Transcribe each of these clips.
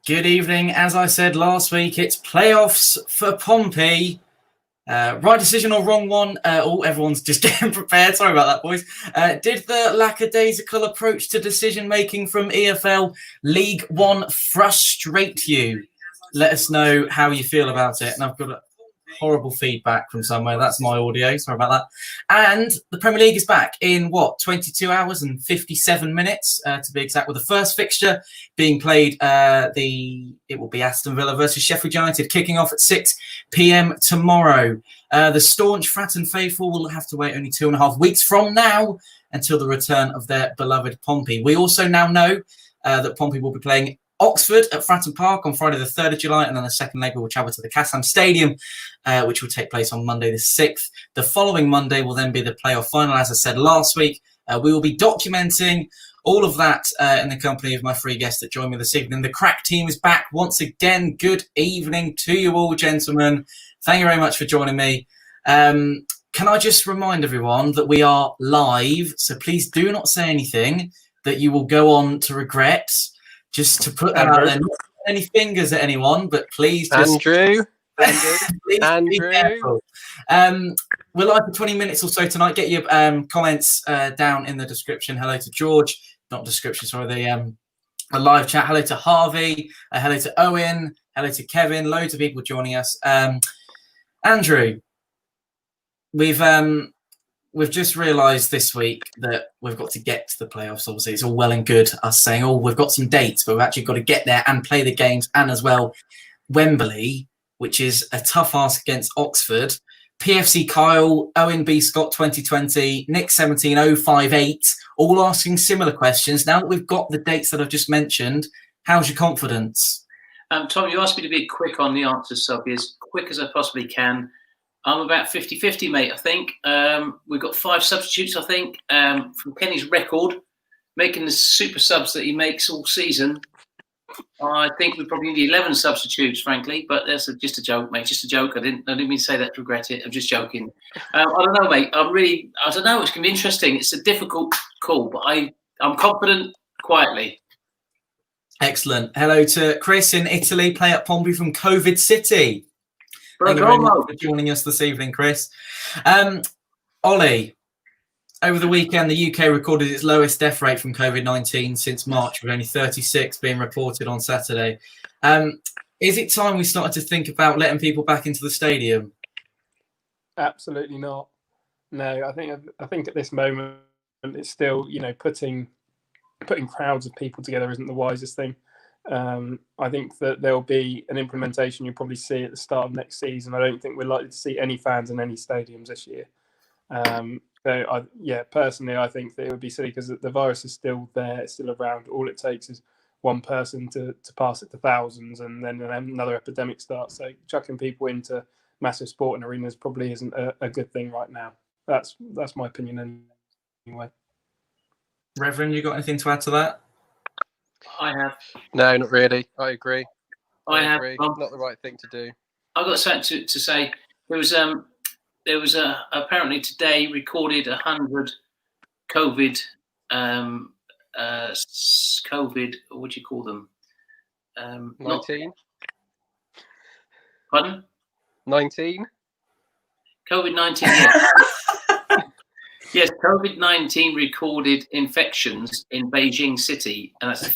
Good evening. As I said last week, it's playoffs for Pompey. Right decision or wrong one? Everyone's just getting prepared. Sorry about that, boys. Did the lackadaisical approach to decision-making from EFL League One frustrate you? Let us know how you feel about it. And I've got horrible feedback from somewhere. That's my audio. Sorry about that. And the Premier League is back in, 22 hours and 57 minutes, to be exact, with the first fixture being played. It will be Aston Villa versus Sheffield United, kicking off at 6 p.m. tomorrow. The staunch Fratton faithful will have to wait only 2.5 weeks from now until the return of their beloved Pompey. We also now know that Pompey will be playing Oxford at Fratton Park on Friday the 3rd of July, and then the second leg will travel to the Kassam Stadium, which will take place on Monday the 6th. The following Monday will then be the playoff final, as I said last week. We will be documenting all of that in the company of my three guests that join me this evening. The Crack team is back once again. Good evening to you all, gentlemen. Thank you very much for joining me. Can I just remind everyone that we are live, so please do not say anything that you will go on to regret. Just to put that out there, not any fingers at anyone, but please just... Andrew. Please Andrew. We're live for 20 minutes or so tonight. Get your comments down in the description. Hello to George, not description, sorry, the live chat. Hello to Harvey. Hello to Owen. Hello to Kevin. Loads of people joining us. Andrew, we've just realised this week that we've got to get to the playoffs. Obviously, it's all well and good us saying, "Oh, we've got some dates," but we've actually got to get there and play the games, and as well, Wembley, which is a tough ask against Oxford. PFC Kyle, Owen B. Scott 2020, Nick 17058, all asking similar questions. Now that we've got the dates that I've just mentioned, how's your confidence? Tom, you asked me to be quick on the answers, so I'll be as quick as I possibly can. I'm about 50-50, mate, I think. We've got 5 substitutes, I think, from Kenny's record, making the super subs that he makes all season. I think we probably need 11 substitutes, frankly, but that's just a joke, mate. Just a joke. I didn't mean to say that to regret it. I'm just joking. I don't know, mate. I don't know. It's going to be interesting. It's a difficult call, but I'm confident quietly. Excellent. Hello to Chris in Italy, play at Pompey from COVID City. Thank you very much for joining us this evening, Chris. Ollie, over the weekend, the UK recorded its lowest death rate from COVID-19 since March, with only 36 being reported on Saturday. Is it time we started to think about letting people back into the stadium? Absolutely not. No, I think at this moment it's still, putting crowds of people together isn't the wisest thing. I think that there'll be an implementation you'll probably see at the start of next season. I don't think we're likely to see any fans in any stadiums this year. Personally, I think that it would be silly because the virus is still there, it's still around. All it takes is one person to pass it to thousands, and then another epidemic starts. So chucking people into massive sporting arenas probably isn't a good thing right now. That's my opinion anyway. Reverend, you got anything to add to that? I have. No, not really. I agree. I have. Not the right thing to do. I've got something to say. There was apparently today recorded 100 COVID. COVID. What do you call them? 19. Pardon? 19. COVID-19. Yes. Yes, COVID-19 recorded infections in Beijing City, and that's the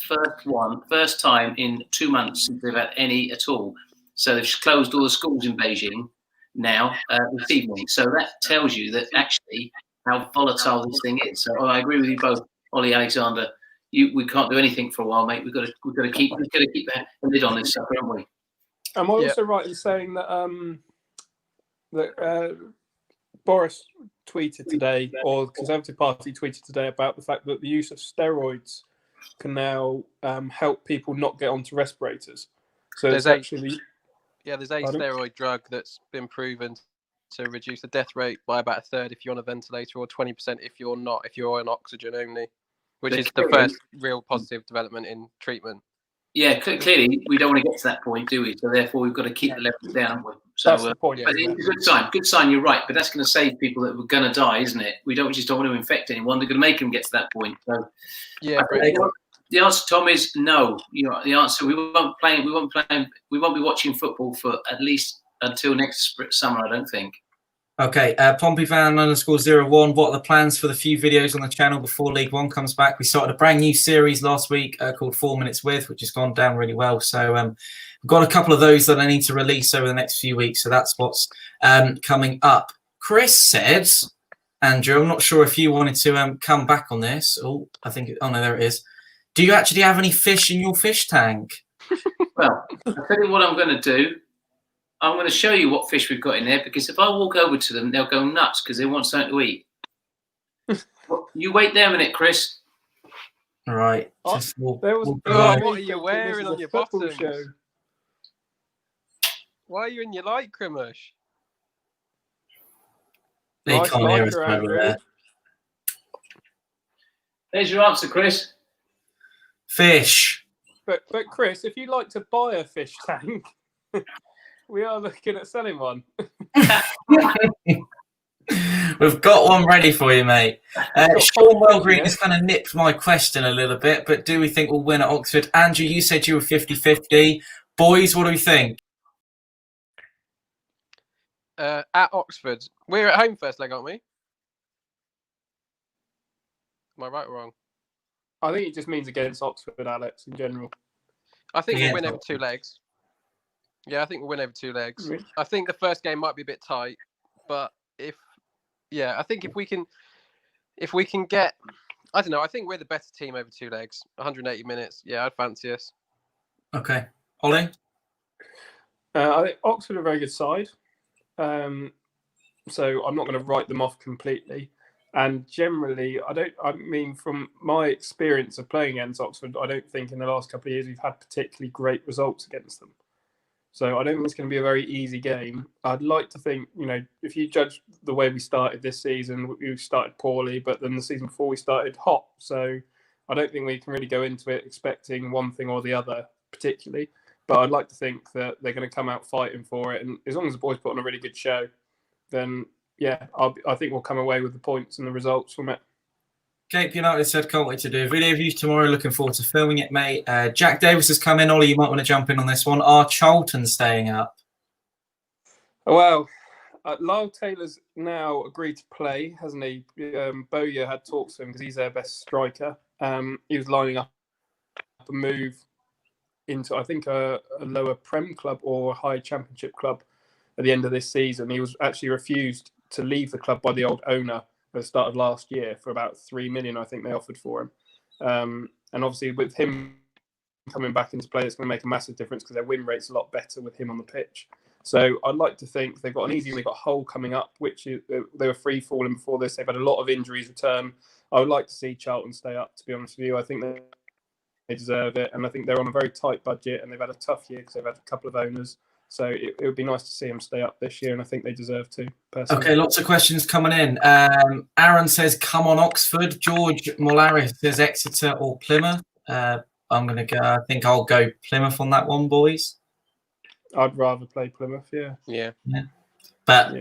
first time in 2 months since they've had any at all. So they've closed all the schools in Beijing now this evening. So that tells you that actually how volatile this thing is. So I agree with you both, Ollie, Alexander. We can't do anything for a while, mate. We've got to keep the lid on this stuff, haven't we? Am I also right in saying that Boris tweeted today, or the Conservative Party tweeted today, about the fact that the use of steroids can now help people not get onto respirators? So there's a steroid drug that's been proven to reduce the death rate by about 1/3 if you're on a ventilator, or 20% if you're not, if you're on oxygen only, which is the first real positive development in treatment. Yeah, clearly we don't want to get to that point, do we? So therefore we've got to keep the levels down. So that's the point. But it's a good sign. Good sign. You're right, but that's going to save people that were going to die, isn't it? We just don't want to infect anyone. They're going to make them get to that point. So yeah, The answer, Tom, is no. You know, the answer, we won't be watching football for at least until next summer, I don't think. Okay, Pompey fan _01. What are the plans for the few videos on the channel before League One comes back? We started a brand new series last week called 4 Minutes With, which has gone down really well. So we've got a couple of those that I need to release over the next few weeks. So that's what's coming up. Chris said, Andrew, I'm not sure if you wanted to come back on this. Oh, I think, oh no, there it is. Do you actually have any fish in your fish tank? Well, I'll tell you what I'm going to do. I'm going to show you what fish we've got in there, because if I walk over to them, they'll go nuts because they want something to eat. Well, you wait there a minute, Chris. All right. What are you wearing on your bottoms? Why are you in your light, Crimush? They can't hear us over there. There's your answer, Chris. Fish. But Chris, if you'd like to buy a fish tank, we are looking at selling one. We've got one ready for you, mate. Sean Wellgreen has kind of nipped my question a little bit, but do we think we'll win at Oxford? Andrew, you said you were 50-50. Boys, what do we think? At Oxford. We're at home first leg, aren't we? Am I right or wrong? I think it just means against Oxford, Alex, in general. I think we'll win over 2 legs. Yeah, I think we'll win over 2 legs. Really? I think the first game might be a bit tight, but I think if we can get, I don't know, I think we're the better team over 2 legs. 180 minutes. Yeah, I'd fancy us. Okay. Ollie? I think Oxford are a very good side. So I'm not going to write them off completely. And generally, from my experience of playing against Oxford, I don't think in the last couple of years we've had particularly great results against them. So I don't think it's going to be a very easy game. I'd like to think, if you judge the way we started this season, we started poorly, but then the season before we started hot. So I don't think we can really go into it expecting one thing or the other particularly. But I'd like to think that they're going to come out fighting for it. And as long as the boys put on a really good show, then yeah, I think we'll come away with the points and the results from it. Cape United said, can't wait to do a video review tomorrow. Looking forward to filming it, mate. Jack Davis has come in. Ollie, you might want to jump in on this one. Are Charlton staying up? Well, Lyle Taylor's now agreed to play, hasn't he? Bowyer had talks to him because he's their best striker. He was lining up a move into, I think, a lower Prem club or a high Championship club at the end of this season. He was actually refused to leave the club by the old owner at the start of last year for about 3 million, I think they offered for him. And obviously with him coming back into play, it's going to make a massive difference because their win rate's a lot better with him on the pitch. So I'd like to think they've got an easy, they've got Hull coming up, which they were free falling before this. They've had a lot of injuries return. I would like to see Charlton stay up, to be honest with you. I think they deserve it. And I think they're on a very tight budget and they've had a tough year because they've had a couple of owners. So it would be nice to see them stay up this year, and I think they deserve to, personally. Okay, lots of questions coming in. Aaron says, come on, Oxford. George Molaris says Exeter or Plymouth. I'm going to go, I think I'll go Plymouth on that one, boys. I'd rather play Plymouth, yeah. But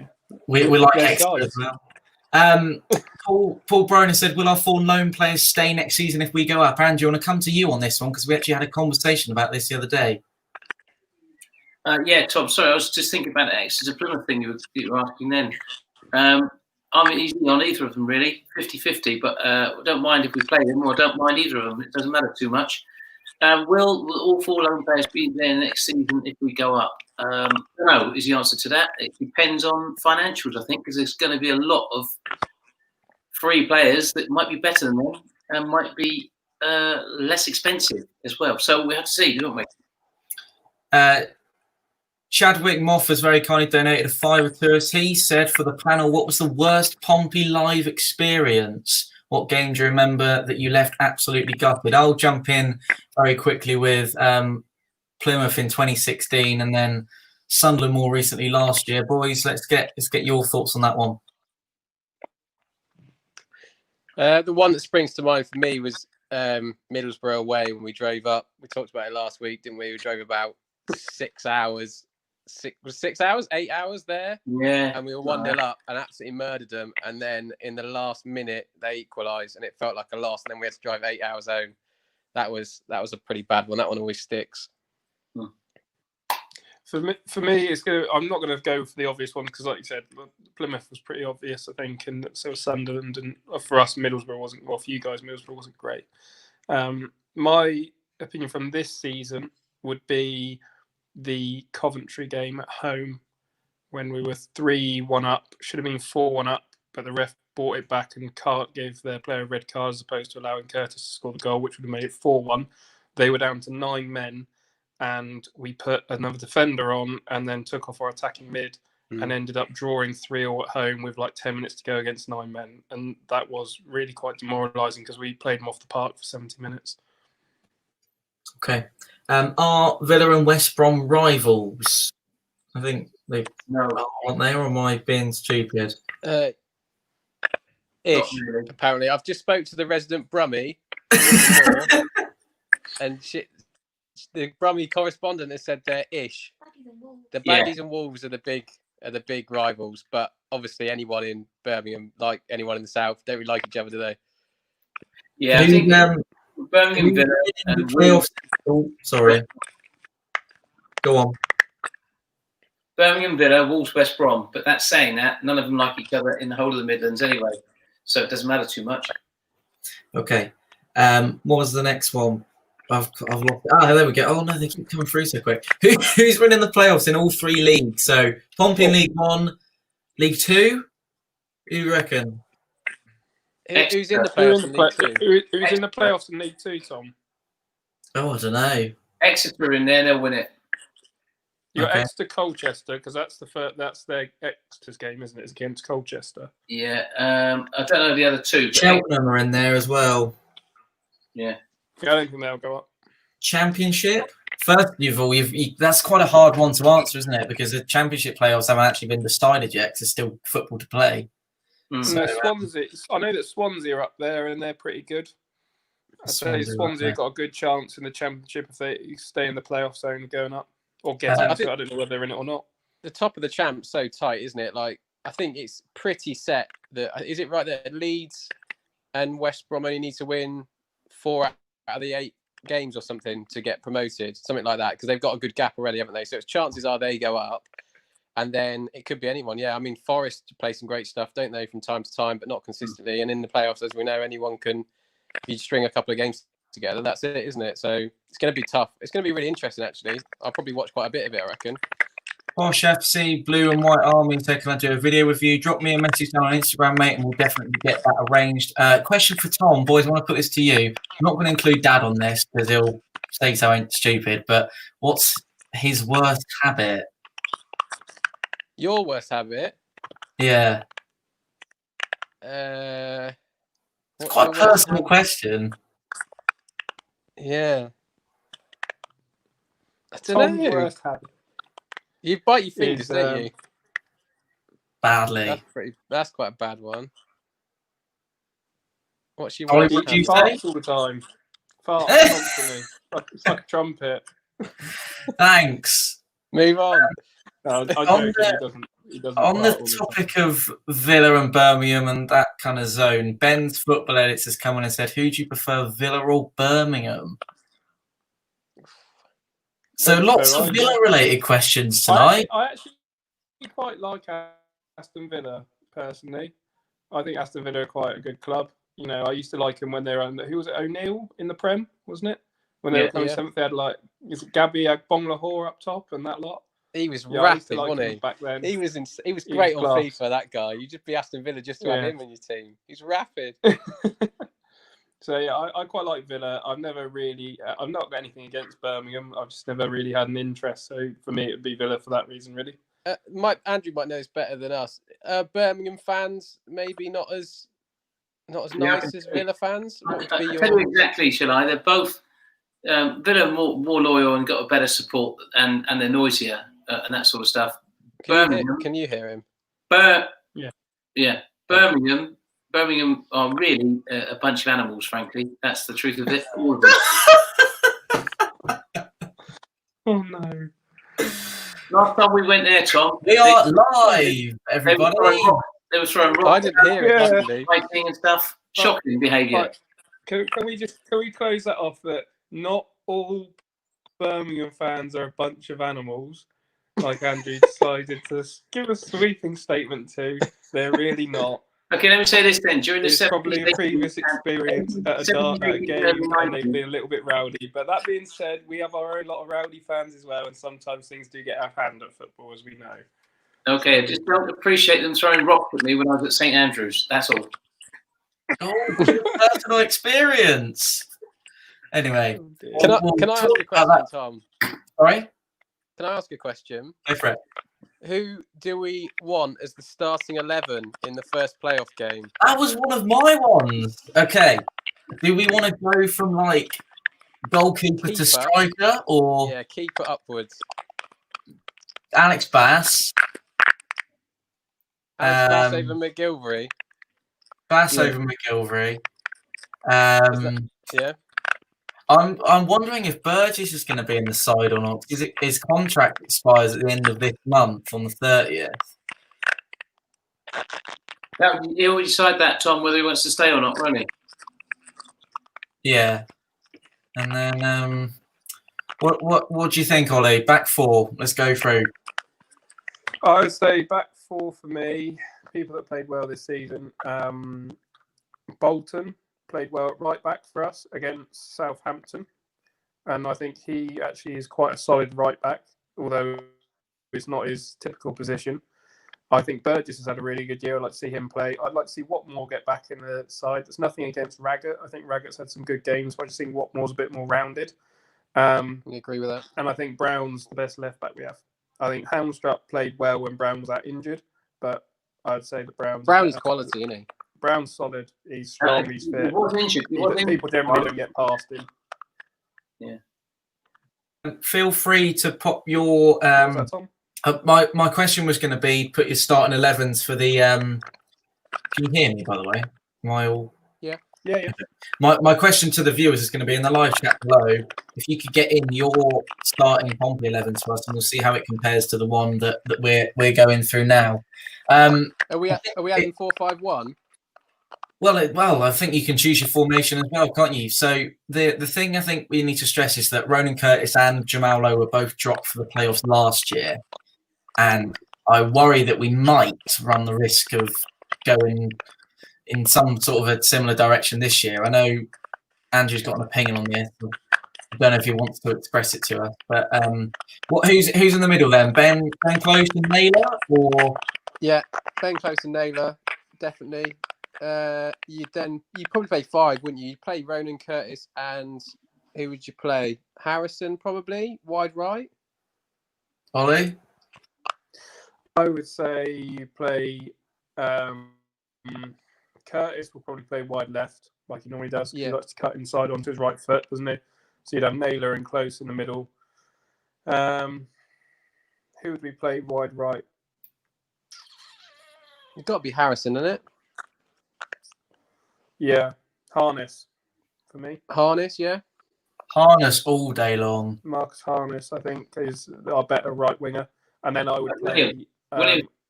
we like Exeter as well. Paul Broner said, will our 4 loan players stay next season if we go up? Andrew, I want to come to you on this one because we actually had a conversation about this the other day. Yeah, Tom, sorry, I was just thinking about the Exeter Plymouth thing you were asking then. I'm easy on either of them, really, 50-50, but I don't mind if we play them, or I don't mind either of them. It doesn't matter too much. Will all 4 loan players be there next season if we go up? No, is the answer to that. It depends on financials, I think, because there's going to be a lot of free players that might be better than them and might be less expensive as well. So we have to see, don't we? Chadwick Moff has very kindly donated a £5 to us. He said, for the panel, what was the worst Pompey live experience? What game do you remember that you left absolutely gutted? I'll jump in very quickly with Plymouth in 2016 and then Sunderland more recently last year. Boys, let's get your thoughts on that one. The one that springs to mind for me was Middlesbrough away when we drove up. We talked about it last week, didn't we? We drove about 6 hours. 6 hours, 8 hours there. Yeah. And we were 1-0 up and absolutely murdered them. And then in the last minute, they equalised and it felt like a loss. And then we had to drive 8 hours home. that was a pretty bad one. That one always sticks. For me, it's gonna. I'm not going to go for the obvious one because, like you said, Plymouth was pretty obvious, I think, and so was Sunderland. And for us, Middlesbrough wasn't. Well, for you guys, Middlesbrough wasn't great. My opinion from this season would be the Coventry game at home when we were 3-1 up. Should have been 4-1 up, but the ref brought it back and gave their player a red card as opposed to allowing Curtis to score the goal, which would have made it 4-1. They were down to 9 men. And we put another defender on and then took off our attacking mid and ended up drawing 3-3 at home with like 10 minutes to go against 9 men. And that was really quite demoralising because we played them off the park for 70 minutes. Okay. Are Villa and West Brom rivals? I think they aren't they, or am I being stupid? Ish, apparently. I've just spoke to the resident Brummie and the Brummie correspondent has said they're ish. The Baddies and Wolves are the big rivals, but obviously anyone in Birmingham, like anyone in the South, don't really like each other, do they? Yeah, I think Birmingham Villa and playoffs. Oh, sorry. Go on. Birmingham Villa, Wolves, West Brom. But that's saying that none of them like each other in the whole of the Midlands anyway, so it doesn't matter too much. Okay. What was the next one? I've lost. There we go. Oh no, they keep coming through so quick. Who's winning the playoffs in all 3 leagues? So Pompey in League 1, League 2. Who do you reckon? Who's in the playoffs in League 2? Who's in the playoffs in League 2, Tom? Oh, I don't know. Exeter are in there, they'll win it. You got Exeter Colchester because that's their Exeter's game, isn't it? It's against Colchester. Yeah, I don't know the other 2. But Cheltenham are in there as well. Yeah. I don't think they'll go up. Championship. First of all, that's quite a hard one to answer, isn't it? Because the Championship playoffs haven't actually been decided yet. Because there's still football to play. So, Swansea. I know that Swansea are up there and they're pretty good. I'd say Swansea have got a good chance in the Championship if they stay in the playoff zone going up or get into it. I don't know whether they're in it or not. The top of the champ's so tight, isn't it? Like I think it's pretty set. Is it right that Leeds and West Brom only need to win 4 out of the 8 games or something to get promoted, something like that, because they've got a good gap already, haven't they? So chances are they go up, and then it could be anyone. Yeah, I mean Forest play some great stuff, don't they, from time to time, but not consistently. And in the playoffs, as we know, anyone can. If you string a couple of games together, that's it, isn't it? So it's going to be tough. It's going to be really interesting, actually. I'll probably watch quite a bit of it, I reckon. Posh FC, Blue and White Army, so can I do a video with you? Drop me a message down on Instagram, mate, and we'll definitely get that arranged. Question for Tom, boys, I want to put this to you. I'm not going to include Dad on this because he'll say something stupid, but what's his worst habit? Your worst habit? Yeah. It's quite a personal question. Yeah. I don't know. Worst habit. You bite your fingers, don't you? Badly. That's quite a bad one. What's your What worst do you habit? say? All the time. Fart constantly. It's like a trumpet. Thanks. Move on. No, he doesn't On the fart all the topic of Villa and Birmingham and that kind of zone, Ben's Football Edits has come on and said, who do you prefer, Villa or Birmingham? So lots of Villa-related questions tonight. I actually quite like Aston Villa, personally. I think Aston Villa are quite a good club. You know, I used to like them when they were under, who was it, O'Neill in the Prem, wasn't it? When they were coming 7th, they had is it Gabby Agbonlahor up top and that lot? He was rapid, like wasn't he? Back then. He was great on class. FIFA, that guy. You'd just be Aston Villa just to have him in your team. He's rapid. So yeah, I quite like Villa. I've not got anything against Birmingham. I've just never really had an interest. So for me, it would be Villa for that reason, really. Andrew might know this better than us. Birmingham fans maybe not as nice as Villa fans. What would be your... I'll tell you exactly, shall I? They're both Villa more loyal and got a better support, and they're noisier and that sort of stuff. Can you hear him? Yeah. Birmingham are really a bunch of animals, frankly. That's the truth of it. All of them. Oh, no. Last time we went there, Tom. We are live, everybody. They were throwing rocks. I didn't hear it, fighting and stuff. Shocking behaviour. Can we close that off? That not all Birmingham fans are a bunch of animals, like Andrew decided to give a sweeping statement to. They're really not. Okay, let me say this then. During the It's 70s, probably a previous experience at a game, and they've 90s. been a little bit rowdy. But that being said, we have our own lot of rowdy fans as well, and sometimes things do get out of hand at football, as we know. Okay, I just don't appreciate them throwing rocks at me when I was at St Andrews. That's all. Oh, personal experience. Anyway, Can I ask a question, Tom? Sorry? Can I ask a question? Go for it. Who do we want as the starting 11 in the first playoff game? That was one of my ones. Okay. Do we want to go from like goalkeeper to striker or Yeah, keeper upwards. Alex Bass? Alex Bass over McGilvery. Bass over McGilvery. Yeah. I'm wondering if Burgess is going to be in the side or not. His contract expires at the end of this month on the 30th. He'll decide that, Tom, whether he wants to stay or not, won't he? Yeah. And then what do you think, Ollie? Back four. Let's go through. I would say back four for me. People that played well this season. Bolton played well at right back for us against Southampton, and I think he actually is quite a solid right back, although it's not his typical position. I think Burgess has had a really good year. I'd like to see him play. I'd like to see Watmore get back in the side. There's nothing against Raggett. I think Raggett's had some good games, but I just think Watmore's a bit more rounded. I agree with that. And I think Brown's the best left back we have. I think Helmstrup played well when Brown was out injured, but I'd say that Brown's quality, isn't he? Brown's solid. He's strong. He's fit. He was injured. People generally don't get past him. Yeah. Feel free to pop your. What was that, Tom? My question was going to be put your starting 11s for the. Can you hear me, by the way? Yeah. My question to the viewers is going to be in the live chat below. If you could get in your starting Pompey 11s for us, and we'll see how it compares to the one that we're going through now. Are we adding 4-5-1? Well, I think you can choose your formation as well, can't you? So the thing I think we need to stress is that Ronan Curtis and Jamal Lowe were both dropped for the playoffs last year, and I worry that we might run the risk of going in some sort of a similar direction this year. I know Andrew's got an opinion on this. I don't know if he wants to express it to us, but who's in the middle then? Ben Close and Naylor, or yeah, Ben Close and Naylor, definitely. You'd probably play five, wouldn't you? You'd play Ronan Curtis, and who would you play? Harrison, probably wide right. Ollie? I would say you play Curtis will probably play wide left, like he normally does. Yeah. He likes to cut inside onto his right foot, doesn't he? So you'd have Naylor and Close in the middle. Who would we play wide right? It's got to be Harrison, isn't it? Yeah, Harness for me. Harness, yeah. Harness all day long. Marcus Harness, I think, is our better right winger. And then I would play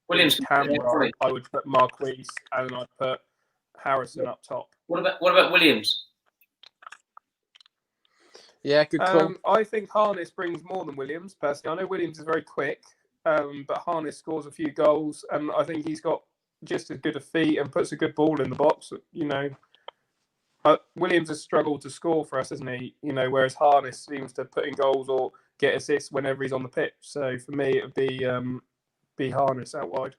Williams. Camera. I would put Marquise, and I'd put Harrison up top. What about Williams? Yeah, good call. I think Harness brings more than Williams, personally. I know Williams is very quick, but Harness scores a few goals, and I think he's got just as good a feet and puts a good ball in the box. You know, Williams has struggled to score for us, hasn't he? You know, whereas Harness seems to put in goals or get assists whenever he's on the pitch. So for me, it would be Harness out wide.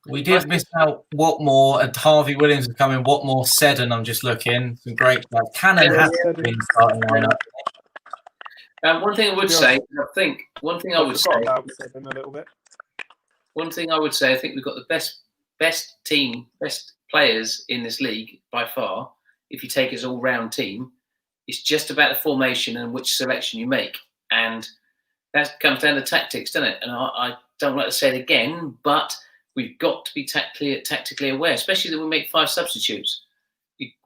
We did miss out Watmore, and Harvey Williams is coming. Watmore, Seddon, I'm just looking. Some great stuff. Cannon has been starting lineup. One thing I would say, one thing I would say, I think we've got the best team, best players in this league by far. If you take his all-round team, it's just about the formation and which selection you make, and that comes down to tactics, doesn't it? And I don't like to say it again, but we've got to be tactically aware, especially that we make 5 substitutes.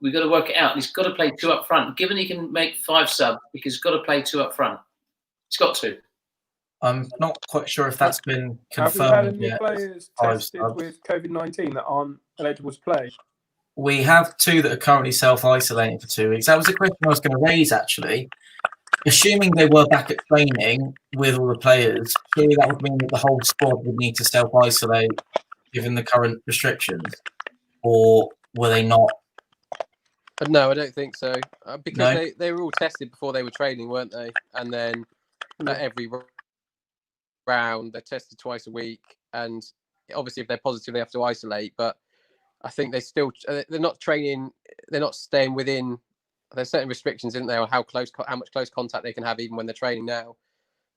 We've got to work it out. And he's got to play 2 up front. Given he can make 5 subs, because he's got to play 2 up front. He's got to. I'm not quite sure if that's been confirmed. Have we had any players tested with COVID-19 that aren't eligible to play? we have 2 that are currently self-isolating for 2 weeks. That was a question I was going to raise, actually. Assuming they were back at training with all the players, surely that would mean that the whole squad would need to self-isolate given the current restrictions, or were they not? No, I don't think so. Because No? they were all tested before they were training, weren't they? And then at every round, they're tested twice a week. And obviously, if they're positive, they have to isolate. But I think they're not training. They're not staying within. There's certain restrictions, isn't there, on how much close contact they can have, even when they're training now.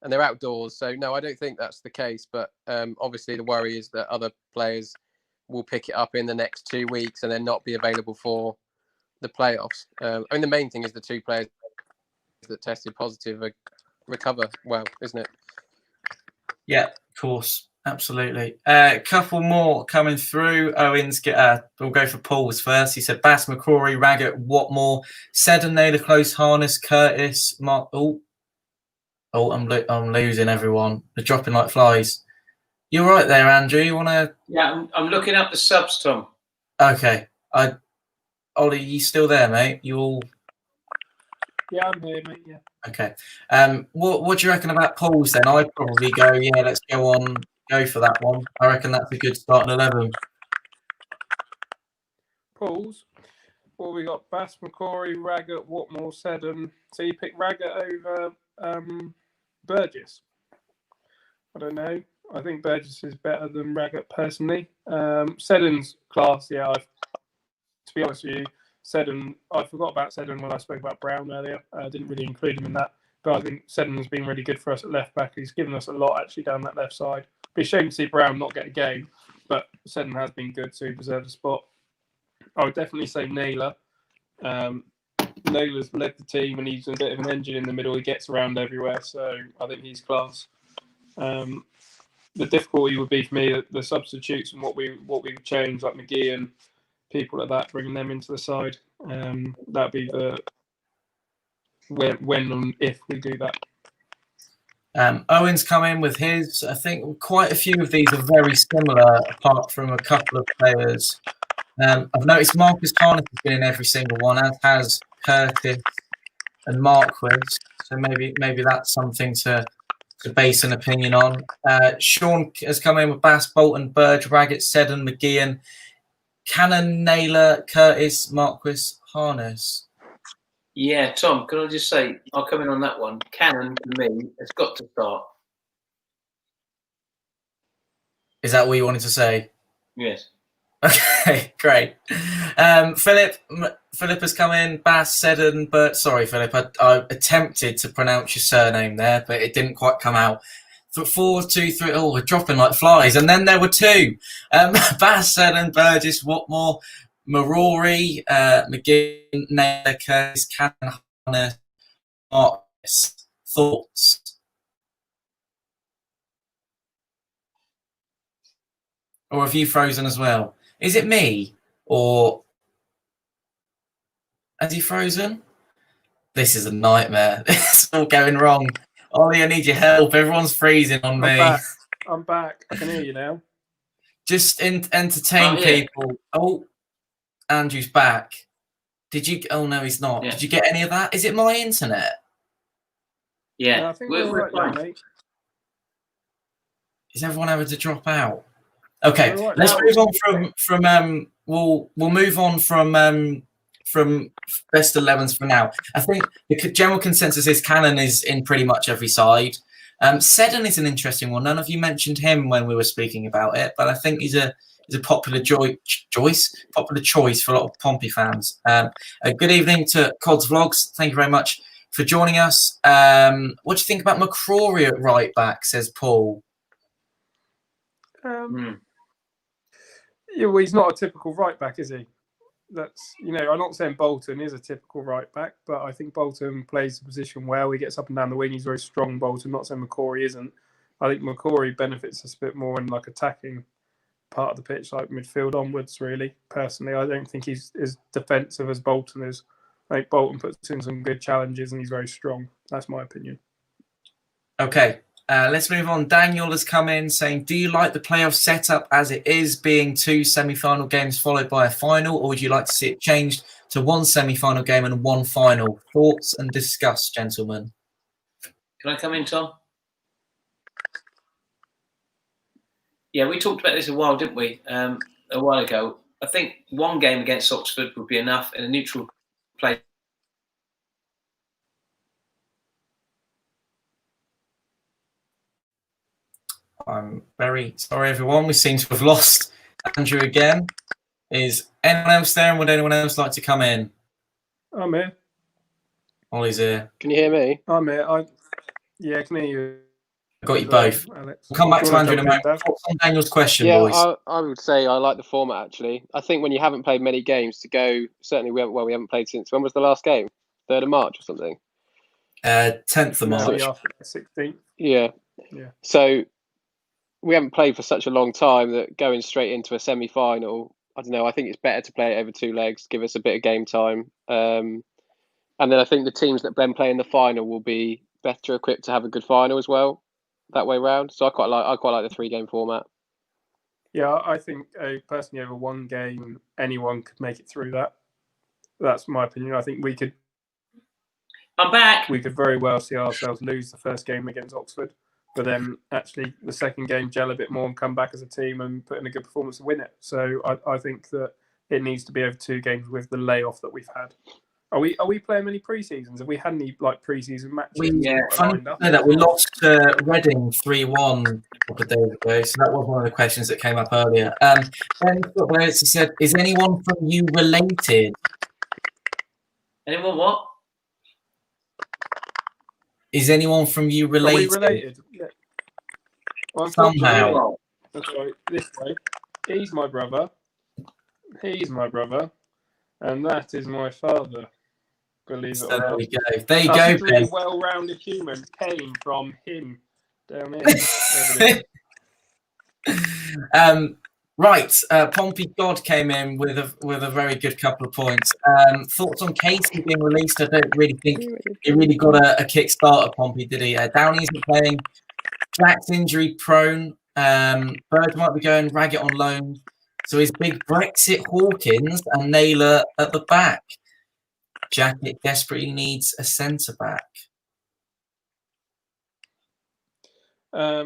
And they're outdoors, so no, I don't think that's the case. But obviously, the worry is that other players will pick it up in the next 2 weeks and then not be available for the playoffs. I mean, the main thing is the 2 players that tested positive recover well, isn't it? Yeah, of course. Absolutely. A couple more coming through. Owen's we'll go for Paul's first. He said Bass, McCrory, Raggett, Watmore, Seddon, Naylor, Close, Harness, Curtis, Mark. I'm losing everyone. They're dropping like flies. You're right there, Andrew. You want to? Yeah, I'm looking up the subs, Tom. Okay. Ollie, you still there, mate? You all? Yeah, I'm here, mate. Yeah. Okay. What do you reckon about Paul's then? I'd probably go. Yeah, let's go for that one. I reckon that's a good starting 11. Paul's. Well, we got Bass, McCrory, Raggett, Watmore, Seddon. So you pick Raggett over Burgess? I don't know. I think Burgess is better than Raggett personally. Seddon's class, yeah. To be honest with you, Seddon, I forgot about Seddon when I spoke about Brown earlier. I didn't really include him in that. But I think Seddon's been really good for us at left back. He's given us a lot actually down that left side. It'd be a shame to see Brown not get a game, but Seddon has been good, so he deserves a spot. I would definitely say Naylor. Naylor's led the team and he's a bit of an engine in the middle. He gets around everywhere, so I think he's class. The difficulty would be for me the substitutes and what we would change, like McGee and people like that, bringing them into the side. That'd be the when and if we do that. Owen's come in with his. I think quite a few of these are very similar, apart from a couple of players. I've noticed Marcus Harness has been in every single one, as has Curtis and Marquis. So maybe that's something to base an opinion on. Sean has come in with Bass, Bolton, Burge, Raggett, Seddon, McGeehan, Cannon, Naylor, Curtis, Marquis, Harness. Yeah, Tom, can I just say, I'll come in on that one. Cannon, for me, has got to start. Is that what you wanted to say? Yes. Okay, great. Philip has come in. Bass, Seddon, but sorry, Philip, I attempted to pronounce your surname there, but it didn't quite come out. 4, 2, 3. Oh, we're dropping like flies. And then there were 2. Bass, Seddon, Burgess, Watmore, Marori, McGinn, Naylor, Curtis, Cannon, Harness, Marcus. Thoughts? Or have you frozen as well? Is it me? Or has he frozen? This is a nightmare. It's all going wrong. Ollie, I need your help. Everyone's freezing on me. I'm back. I can hear you now. Just entertain people. Oh, Andrew's back. Did you? Oh, no, he's not. Yeah. Did you get any of that? Is it my internet? Yeah. No, I think we're right, mate. Is everyone having to drop out? Okay, let's move on from we'll move on from best 11s for now. I think the general consensus is Cannon is in pretty much every side. Seddon is an interesting one. None of you mentioned him when we were speaking about it, but I think he's a popular choice for a lot of Pompey fans. A good evening to Cod's Vlogs. Thank you very much for joining us. What do you think about McCrory at right back? Says Paul. Yeah, well, he's not a typical right back, is he? That's, I'm not saying Bolton is a typical right back, but I think Bolton plays the position well. He gets up and down the wing. He's very strong, Bolton. Not saying McCrory isn't. I think McCrory benefits us a bit more in like attacking part of the pitch, like midfield onwards, really. Personally, I don't think he's as defensive as Bolton is. I think Bolton puts in some good challenges and he's very strong. That's my opinion. Okay. Let's move on. Daniel has come in saying, do you like the playoff setup as it is, being 2 semi-final games followed by a final, or would you like to see it changed to 1 semi-final game and 1 final? Thoughts and discuss, gentlemen. Can I come in, Tom? Yeah, we talked about this a while, didn't we? A while ago. I think 1 game against Oxford would be enough in a neutral place. I'm very sorry, everyone. We seem to have lost Andrew again. Is anyone else there, and would anyone else like to come in? I'm here. Ollie's here. Can you hear me? I'm here. Yeah, I can hear you. I've got you both. Alex. We'll come back to Andrew in a moment. Dave? What's on Daniel's question, Yeah, boys? I would say I like the format, actually. I think when you haven't played many games to go, certainly we haven't played since, when was the last game? 3rd of March or something? 10th of March. 16th. Yeah. So we haven't played for such a long time that going straight into a semi-final, I don't know, I think it's better to play it over 2 legs, give us a bit of game time. And then I think the teams that then play in the final will be better equipped to have a good final as well, that way round. So I quite like the 3-game format. Yeah, I think personally over 1 game, anyone could make it through that. That's my opinion. I think I'm back. We could very well see ourselves lose the first game against Oxford, but then actually the second game gel a bit more and come back as a team and put in a good performance to win it. So I think that it needs to be over 2 games with the layoff that we've had. Are we playing many pre-seasons? Have we had any pre-season matches? Funny that we lost to Reading 3-1 a couple of days ago, so that was one of the questions that came up earlier. Then he said, is anyone from you related? Anyone what? Is anyone from you related? Are we related? Yeah. Well, somehow. Sorry, this way. He's my brother. And that is my father. Believe it or not. There we go. There you go, Ben. A well-rounded human came from him down here. Right, Pompey God came in with a very good couple of points. Thoughts on Casey being released? I don't really think he really got a kick-start at Pompey, did he? Downey isn't playing. Jack's injury prone. Bird might be going Raggett on loan. So is big Brexit Hawkins and Naylor at the back. Jacket desperately needs a centre-back. I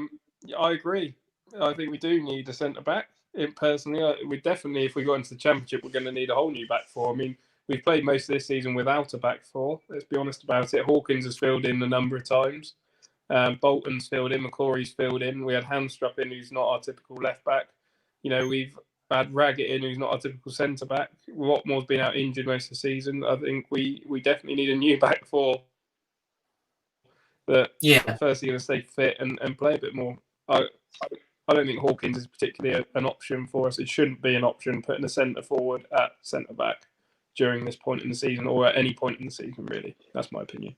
agree. I think we do need a centre-back. Personally, we definitely, if we go into the Championship, we're going to need a whole new back four. I mean, we've played most of this season without a back four. Let's be honest about it. Hawkins has filled in a number of times. Bolton's filled in. McCrory's filled in. We had Hamstrup in, who's not our typical left-back. You know, we've had Raggett in, who's not our typical centre-back. Watmore's been out injured most of the season. I think we definitely need a new back four that firstly going to stay fit and play a bit more. I don't think Hawkins is particularly an option for us. It shouldn't be an option putting a centre forward at centre back during this point in the season or at any point in the season, really. That's my opinion.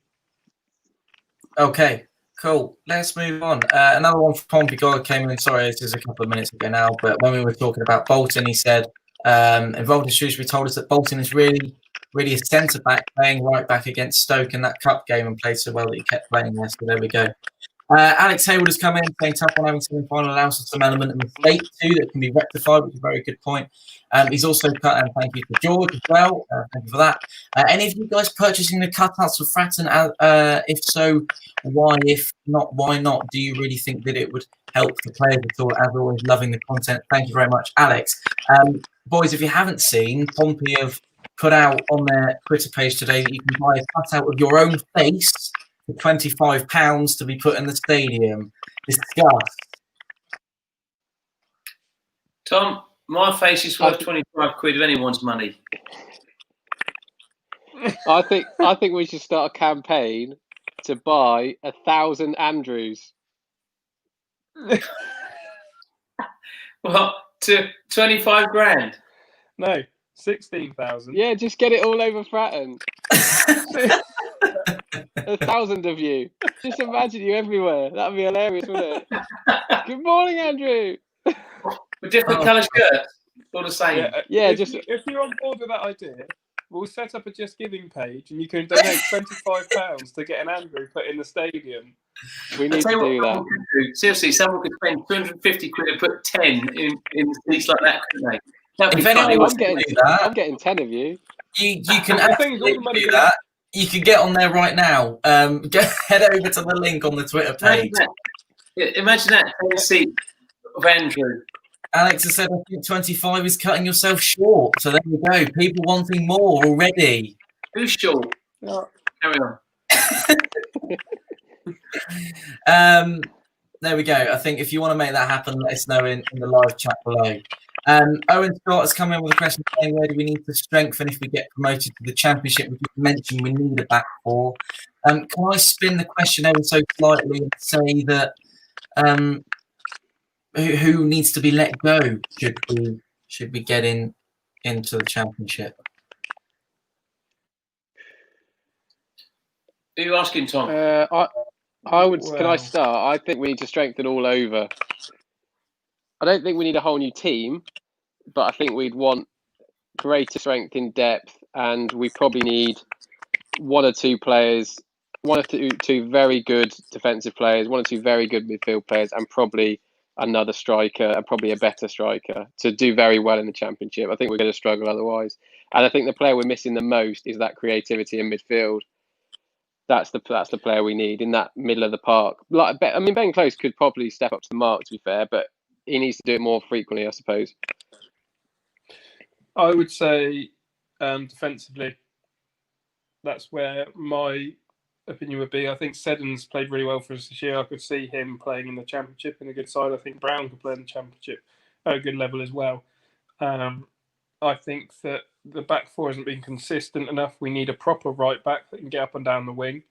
Okay, cool. Let's move on. Another one for Pompey God came in. Sorry, this is a couple of minutes ago now, but when we were talking about Bolton, he said, involved in Shrewsbury told us that Bolton is really a centre back, playing right back against Stoke in that cup game and played so well that he kept playing there. So there we go. Alex Hayward has come in saying tough on having semi-final allows us some element of mistake too that can be rectified, which is a very good point. He's also cut, and thank you for George as well. Thank you for that. Any of you guys purchasing the cutouts for Fratton? If so, why? If not, why not? Do you really think that it would help the players at all? As always, loving the content. Thank you very much, Alex. Boys, if you haven't seen, Pompey have put out on their Twitter page today that you can buy a cutout of your own face for £25 to be put in the stadium. Discuss. Tom, my face is worth 25 quid of anyone's money. I think we should start a campaign to buy 1,000 Andrews. What? To 25 grand? No, 16,000. Yeah, just get it all over Fratton. 1,000 of you. Just imagine you everywhere. That'd be hilarious, wouldn't it? Good morning, Andrew. With different colour shirts, all the same. Yeah, if you're on board with that idea, we'll set up a Just Giving page, and you can donate £25 to get an Andrew put in the stadium. We need to do that. Seriously, someone could spend 250 quid and put 10 in seats like that, couldn't they? That'd be If anyone funny. wants to do that, I'm getting 10 of you. you can absolutely do that. You can get on there right now. Head over to the link on the Twitter page. Imagine that 10 seat of Andrew. Alex has said, I think 25 is cutting yourself short. So there you go. People wanting more already. Who's short? No. Carry on. There we go. I think if you want to make that happen, let us know in the live chat below. Owen Scott has come in with a question saying, where do we need to strengthen if we get promoted to the Championship? We just mentioned we need a back four. Can I spin the question ever so slightly and say that who needs to be let go should we get into the Championship? Who are you asking, Tom? I would. Well, can I start? I think we need to strengthen all over. I don't think we need a whole new team, but I think we'd want greater strength in depth, and we probably need one or two players, one or two very good defensive players, one or two very good midfield players, and probably another striker, and probably a better striker to do very well in the Championship. I think we're going to struggle otherwise, and I think the player we're missing the most is that creativity in midfield. That's the player we need in that middle of the park. Like, I mean, Ben Close could probably step up to the mark, to be fair, but he needs to do it more frequently, I suppose. I would say defensively, that's where my opinion would be. I think Seddon's played really well for us this year. I could see him playing in the Championship in a good side. I think Brown could play in the Championship at a good level as well. I think that the back four hasn't been consistent enough. We need a proper right back that can get up and down the wing.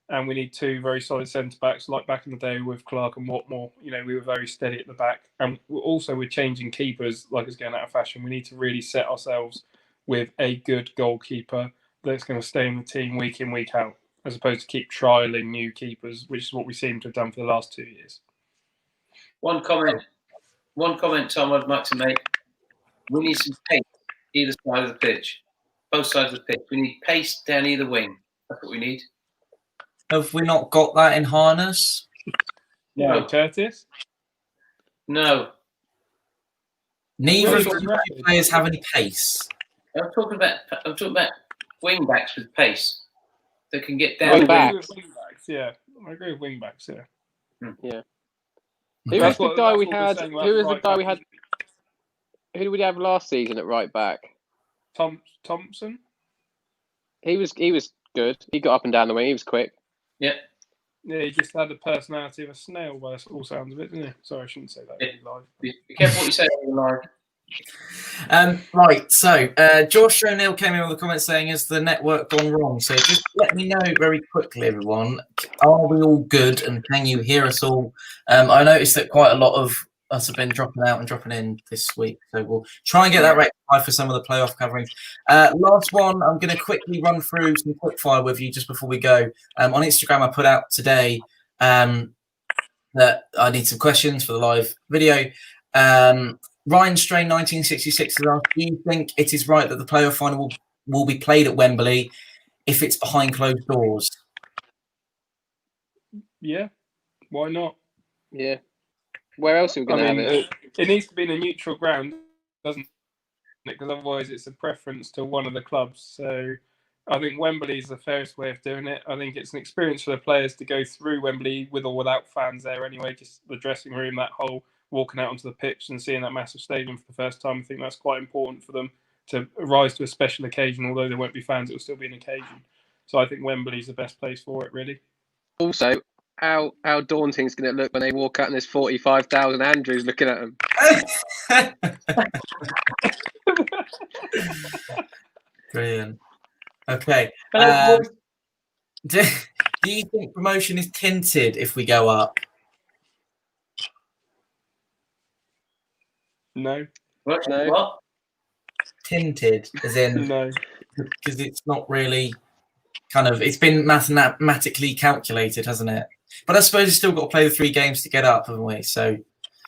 And we need two very solid centre-backs, like back in the day with Clark and Watmore. You know, we were very steady at the back. And also we're changing keepers like it's going out of fashion. We need to really set ourselves with a good goalkeeper that's going to stay in the team week in, week out, as opposed to keep trialling new keepers, which is what we seem to have done for the last 2 years. One comment, Tom, I'd like to make. We need some pace either side of the pitch, both sides of the pitch. We need pace down either wing. That's what we need. Have we not got that in harness? No. Curtis? No. Neither of you players have any pace. I'm talking about wing backs with pace that can get down. Wing backs, yeah. I agree with wing backs, yeah. Yeah. Who was the guy we had? Who was the guy we had? Who did we have last season at right back? Thompson. He was good. He got up and down the wing. He was quick. Yeah. Yeah, he just had the personality of a snail by all sounds of it, didn't he? Sorry, I shouldn't say that live. Be careful what you say on live. Right, so Josh O'Neill came in with a comment saying, has the network gone wrong? So just let me know very quickly, everyone. Are we all good and can you hear us all? I noticed that quite a lot of us have been dropping out and dropping in this week, so we'll try and get that rectified for some of the playoff coverings. Last one, I'm going to quickly run through some quickfire with you just before we go. On Instagram, I put out today that I need some questions for the live video. Ryan Strain 1966 has asked, do you think it is right that the playoff final will be played at Wembley if it's behind closed doors? Yeah, why not? Yeah. Where else are we going to have it? It needs to be in a neutral ground, doesn't it? Because otherwise it's a preference to one of the clubs. So I think Wembley is the fairest way of doing it. I think it's an experience for the players to go through Wembley with or without fans there anyway, just the dressing room, that whole walking out onto the pitch and seeing that massive stadium for the first time. I think that's quite important for them to rise to a special occasion. Although there won't be fans, it will still be an occasion. So I think Wembley's the best place for it, really. Also, how daunting is going to look when they walk out and there's 45,000 Andrews looking at them? Brilliant. Okay. Do you think promotion is tinted if we go up? No. What? Tinted, as in no, because it's not really it's been mathematically calculated, hasn't it? But I suppose you've still got to play the 3 games to get up, haven't we? So,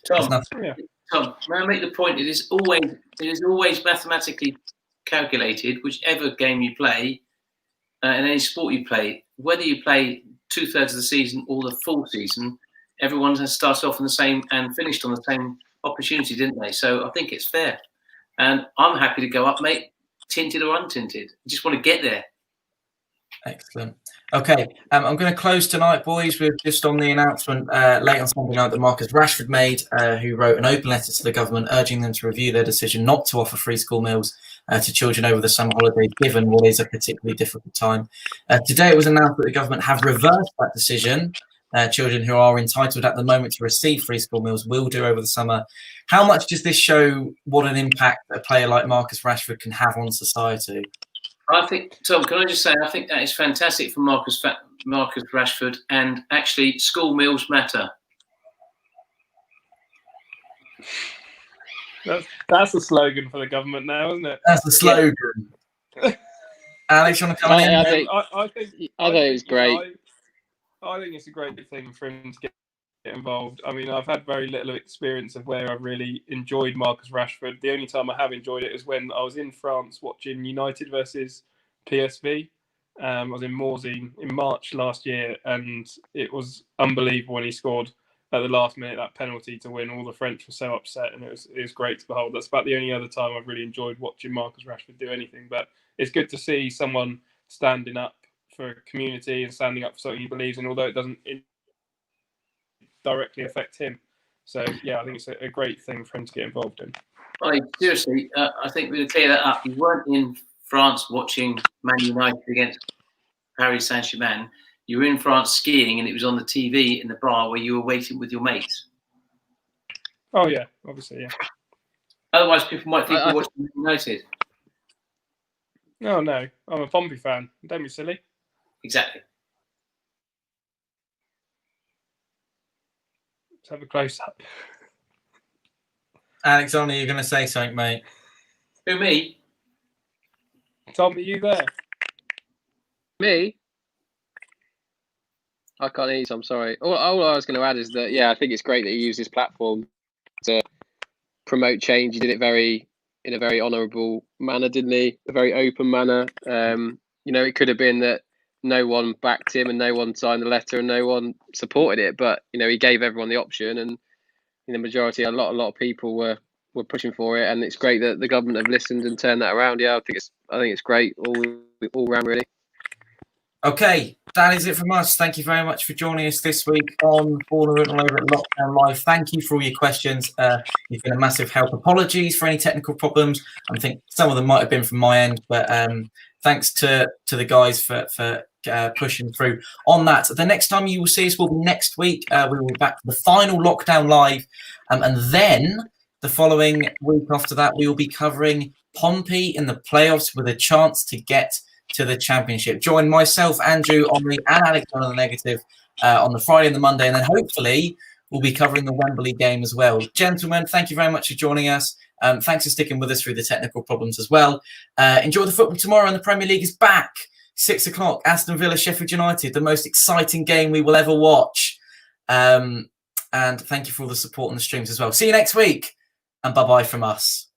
Tom, may I make the point? It is always mathematically calculated, whichever game you play, in any sport you play, whether you play 2/3 of the season or the full season, everyone has started off on the same and finished on the same opportunity, didn't they? So I think it's fair. And I'm happy to go up, mate, tinted or untinted. I just want to get there. Excellent. Okay, I'm going to close tonight, boys, with just on the announcement late on Sunday night that Marcus Rashford made, who wrote an open letter to the government urging them to review their decision not to offer free school meals to children over the summer holidays, given what is a particularly difficult time. Today it was announced that the government have reversed that decision. Children who are entitled at the moment to receive free school meals will do over the summer. How much does this show what an impact a player like Marcus Rashford can have on society? I think, Tom, can I just say, I think that is fantastic for Marcus Rashford, and actually school meals matter. That's the slogan for the government now, isn't it? That's the slogan. Yeah. Alex, you want to come in? I think it was great. I think it's a great thing for him to get involved. I mean, I've had very little experience of where I've really enjoyed Marcus Rashford. The only time I have enjoyed it is when I was in France watching United versus PSV. I was in Morzine in March last year, and it was unbelievable when he scored at the last minute that penalty to win. All the French were so upset, and it was great to behold. That's about the only other time I've really enjoyed watching Marcus Rashford do anything. But it's good to see someone standing up for a community and standing up for something he believes in, although it doesn't directly affect him. So yeah, I think it's a great thing for him to get involved in. Seriously, I think we'll clear that up. You weren't in France watching Man United against Paris Saint-Germain. You were in France skiing, and it was on the TV in the bar where you were waiting with your mates. Oh yeah, obviously, yeah. Otherwise, people might think you're watching Man United. No, I'm a Pompey fan. Don't be silly. Exactly. Let's have a close up. Alex, only you're going to say something, mate. Who, me? Tom, are you there? Me? I can't hear you, so I'm sorry. All I was going to add is that, yeah, I think it's great that he used his platform to promote change. He did it in a very honourable manner, didn't he? A very open manner. It could have been that no one backed him and no one signed the letter and no one supported it, but he gave everyone the option, and in the majority, a lot of people were pushing for it, and it's great that the government have listened and turned that around. Yeah, I think it's great all round, really. Okay, that is it from us. Thank you very much for joining us this week on Fournilwrittenalloverit Lockdown Live. Thank you for all your questions. You've been a massive help. Apologies for any technical problems. I think some of them might have been from my end, but thanks to the guys for pushing through on that. The next time you will see us will be next week. We will be back for the final Lockdown Live, and then the following week after that, we will be covering Pompey in the playoffs with a chance to get to the championship. Join myself, Andrew, Omri, and Alex on the negative on the Friday and the Monday, and then hopefully we'll be covering the Wembley game as well. Gentlemen, thank you very much for joining us. Thanks for sticking with us through the technical problems as well. Enjoy the football tomorrow, and the Premier League is back. 6 o'clock, Aston Villa, Sheffield United, the most exciting game we will ever watch. And thank you for all the support on the streams as well. See you next week, and bye-bye from us.